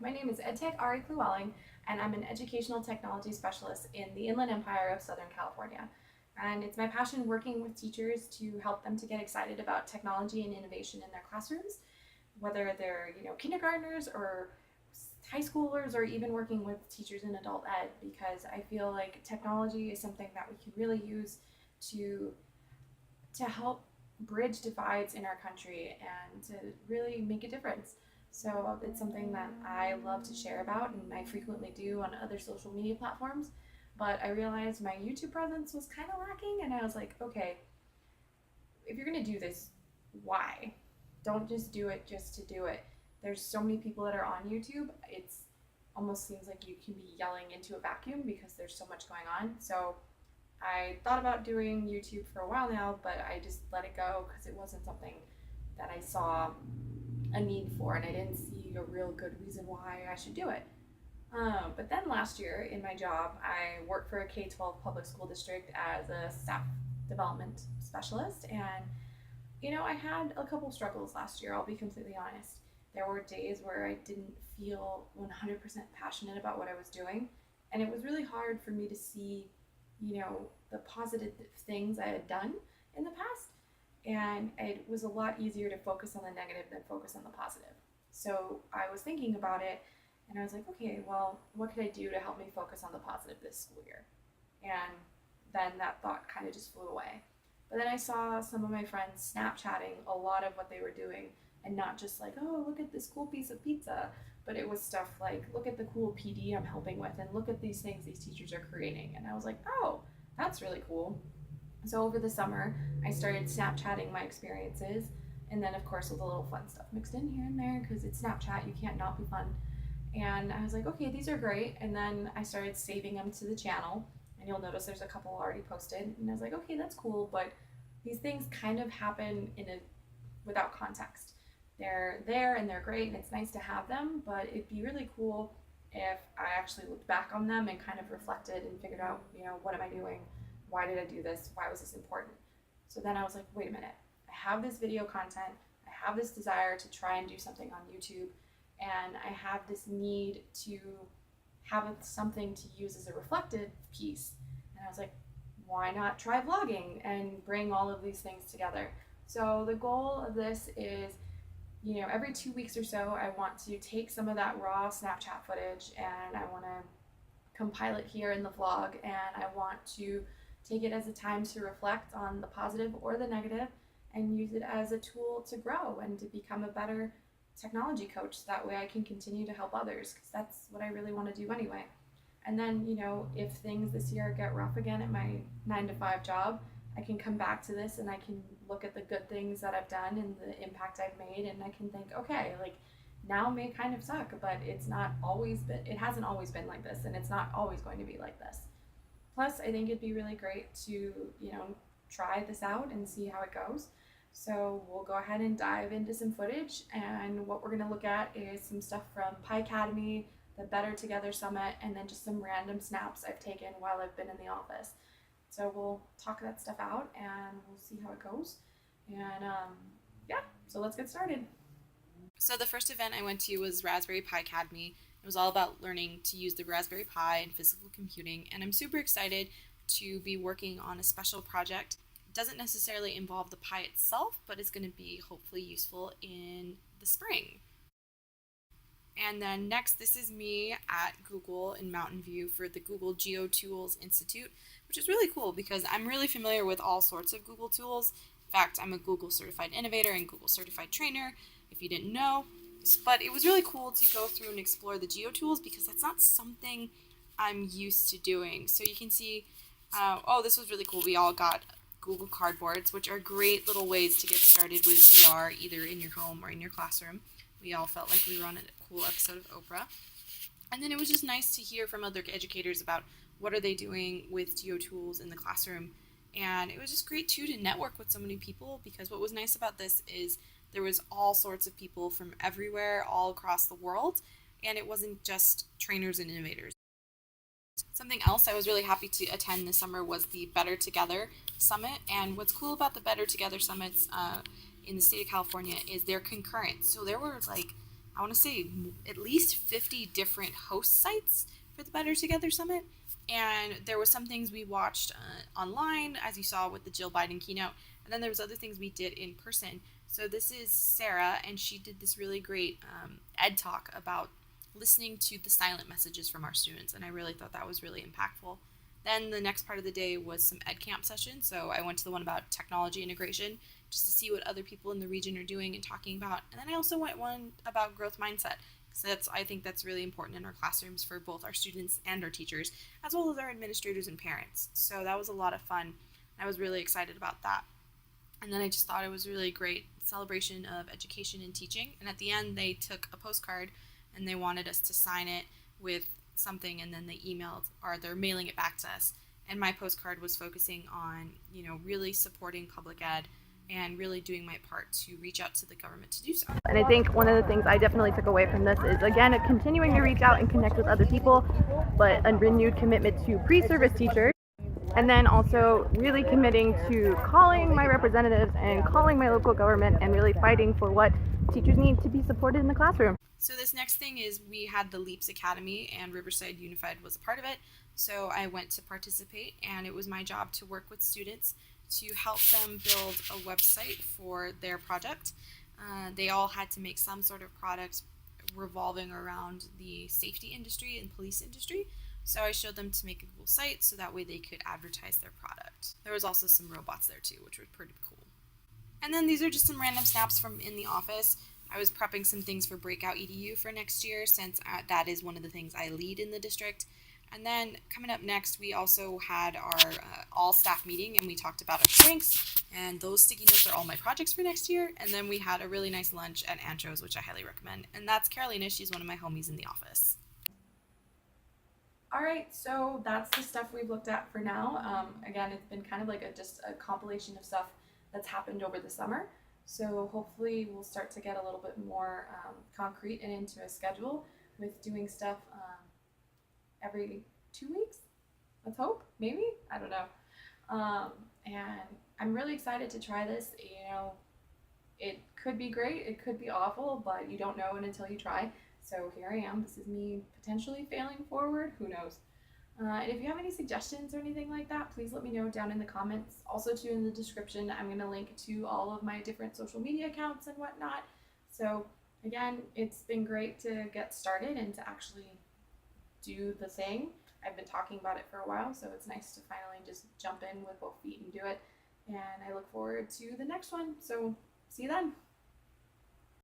my name is EdTech Ari Llewellyn, and I'm an educational technology specialist in the Inland Empire of Southern California. And it's my passion working with teachers to help them to get excited about technology and innovation in their classrooms, whether they're kindergartners or high schoolers or even working with teachers in adult ed, because I feel like technology is something that we can really use to help bridge divides in our country and to really make a difference. So it's something that I love to share about and I frequently do on other social media platforms. But I realized my YouTube presence was kind of lacking, and I was like, okay, if you're going to do this, why? Don't just do it just to do it. There's so many people that are on YouTube. It's almost seems like you can be yelling into a vacuum because there's so much going on. So I thought about doing YouTube for a while now, but I just let it go because it wasn't something that I saw a need for, and I didn't see a real good reason why I should do it. But then last year in my job, I worked for a K 12 public school district as a staff development specialist. And, I had a couple struggles last year, I'll be completely honest. There were days where I didn't feel 100% passionate about what I was doing. And it was really hard for me to see, the positive things I had done in the past. And it was a lot easier to focus on the negative than focus on the positive. So I was thinking about it and I was like, okay, well, what could I do to help me focus on the positive this school year? And then that thought kind of just flew away. But then I saw some of my friends Snapchatting a lot of what they were doing, and not just like, oh, look at this cool piece of pizza, but it was stuff like, look at the cool PD I'm helping with, and look at these things these teachers are creating. And I was like, oh, that's really cool. So over the summer, I started Snapchatting my experiences, and then of course with a little fun stuff mixed in here and there because it's Snapchat, you can't not be fun. And I was like, okay, these are great. And then I started saving them to the channel, and you'll notice there's a couple already posted. And I was like, okay, that's cool, but these things kind of happen without context. They're there and they're great, and it's nice to have them, but it'd be really cool if I actually looked back on them and kind of reflected and figured out, what am I doing? Why did I do this? Why was this important? So then I was like, wait a minute. I have this video content. I have this desire to try and do something on YouTube, and I have this need to have something to use as a reflective piece. And I was like, why not try vlogging and bring all of these things together? So the goal of this is, every 2 weeks or so, I want to take some of that raw Snapchat footage and I want to compile it here in the vlog, and I want to take it as a time to reflect on the positive or the negative and use it as a tool to grow and to become a better technology coach. That way I can continue to help others because that's what I really want to do anyway. And then, if things this year get rough again at my 9 to 5 job, I can come back to this and I can look at the good things that I've done and the impact I've made, and I can think, okay, like now may kind of suck, but it hasn't always been like this, and it's not always going to be like this. Plus, I think it'd be really great to, try this out and see how it goes. So we'll go ahead and dive into some footage, and what we're going to look at is some stuff from Pi Academy, the Better Together Summit, and then just some random snaps I've taken while I've been in the office. So we'll talk that stuff out and we'll see how it goes. And yeah, so let's get started. So the first event I went to was Raspberry Pi Academy. It was all about learning to use the Raspberry Pi and physical computing, and I'm super excited to be working on a special project. It doesn't necessarily involve the Pi itself, but it's going to be hopefully useful in the spring. And then next, this is me at Google in Mountain View for the Google GeoTools Institute, which is really cool because I'm really familiar with all sorts of Google tools. In fact, I'm a Google Certified Innovator and Google Certified Trainer, if you didn't know. But it was really cool to go through and explore the GeoTools because that's not something I'm used to doing. So you can see, this was really cool. We all got Google Cardboards, which are great little ways to get started with VR, either in your home or in your classroom. We all felt like we were on a cool episode of Oprah. And then it was just nice to hear from other educators about what are they doing with GeoTools in the classroom. And it was just great, too, to network with so many people, because what was nice about this is there was all sorts of people from everywhere, all across the world, and it wasn't just trainers and innovators. Something else I was really happy to attend this summer was the Better Together Summit, and what's cool about the Better Together Summits in the state of California is they're concurrent. So there were like I want to say at least 50 different host sites for the Better Together Summit. And there was some things we watched online, as you saw with the Jill Biden keynote, and then there was other things we did in person. So this is Sarah, and she did this really great ed talk about listening to the silent messages from our students, and I really thought that was really impactful. Then the next part of the day was some ed camp sessions. So I went to the one about technology integration just to see what other people in the region are doing and talking about. And then I also went one about growth mindset. So I think that's really important in our classrooms for both our students and our teachers, as well as our administrators and parents. So that was a lot of fun. I was really excited about that. And then I just thought it was a really great celebration of education and teaching. And at the end, they took a postcard and they wanted us to sign it with something, and then they emailed or they're mailing it back to us. And my postcard was focusing on, really supporting public ed and really doing my part to reach out to the government to do so. And I think one of the things I definitely took away from this is, again, continuing to reach out and connect with other people, but a renewed commitment to pre-service teachers. And then also really committing to calling my representatives and calling my local government and really fighting for what teachers need to be supported in the classroom. So this next thing is we had the LEAPS Academy, and Riverside Unified was a part of it. So I went to participate, and it was my job to work with students to help them build a website for their project. They all had to make some sort of product revolving around the safety industry and police industry. So I showed them to make a Google site so that way they could advertise their product. There was also some robots there too, which was pretty cool. And then these are just some random snaps from in the office. I was prepping some things for Breakout EDU for next year, since that is one of the things I lead in the district. And then coming up next, we also had our all staff meeting, and we talked about our strengths, and those sticky notes are all my projects for next year. And then we had a really nice lunch at Antros, which I highly recommend. And that's Carolina. She's one of my homies in the office. All right, so that's the stuff we've looked at for now. Again, it's been kind of like just a compilation of stuff that's happened over the summer. So hopefully we'll start to get a little bit more concrete and into a schedule with doing stuff every 2 weeks. Let's hope, maybe, I don't know. And I'm really excited to try this. It could be great, it could be awful, but you don't know it until you try. So here I am. This is me potentially failing forward. Who knows? And if you have any suggestions or anything like that, please let me know down in the comments. Also, too, in the description, I'm going to link to all of my different social media accounts and whatnot. So again, it's been great to get started and to actually do the thing. I've been talking about it for a while, so it's nice to finally just jump in with both feet and do it. And I look forward to the next one. So see you then.